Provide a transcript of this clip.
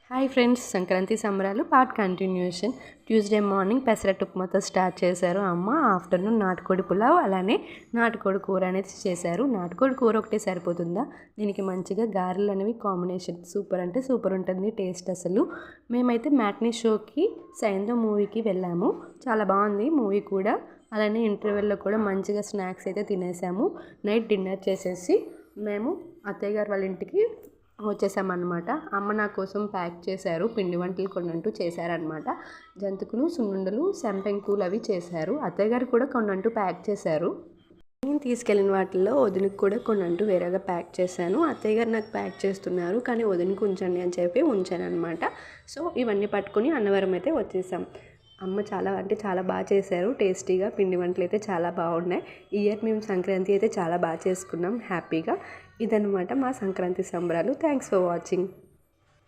Hi friends, Sankranti సంబరాలు part continuation. Tuesday morning pesarattu ఉప్మాతో start చేశారు అమ్మ. ఆఫ్టర్నూన్ నాటుకోడి పులావ్, అలానే నాటుకోడి కూర అనేది చేశారు. నాటుకోడి కూర ఒకటే సరిపోతుందా, దీనికి మంచిగా గారెలు అనేవి కాంబినేషన్ సూపర్ అంటే సూపర్ ఉంటుంది టేస్ట్ అసలు. మేమైతే మ్యాట్నీ షోకి సాయంత్రం మూవీకి వెళ్ళాము. చాలా బాగుంది మూవీ కూడా. అలానే ఇంటర్వెల్లో కూడా మంచిగా స్నాక్స్ అయితే తినేసాము. నైట్ డిన్నర్ చేసేసి మేము అత్తయ్య గారు వాళ్ళ ఇంటికి వచ్చేసామన్నమాట. అమ్మ నా కోసం ప్యాక్ చేశారు, పిండి వంటలు కొన్నంటూ చేశారనమాట. జంతికలు, సున్నుండలు, సంపెంగపూలు అవి చేశారు. అత్తయ్య గారు కూడా కొన్నంటూ ప్యాక్ చేశారు. నేను తీసుకెళ్ళిన వాటిల్లో వదినకి కూడా కొన్నంటూ వేరేగా ప్యాక్ చేశాను. అత్తయ్య గారు నాకు ప్యాక్ చేస్తున్నారు, కానీ వదినకి ఉంచండి అని చెప్పి ఉంచాను అనమాట. సో ఇవన్నీ పట్టుకొని అన్నవరం అయితే వచ్చేసాం. అమ్మ చాలా అంటే చాలా బాగా చేశారు, టేస్టీగా పిండి వంటలు అయితే చాలా బాగున్నాయి. ఈ ఇయర్ మేము సంక్రాంతి అయితే చాలా బాగా చేసుకున్నాం హ్యాపీగా. ఇదనమాట మా సంక్రాంతి సంబరాలు. Thanks for watching.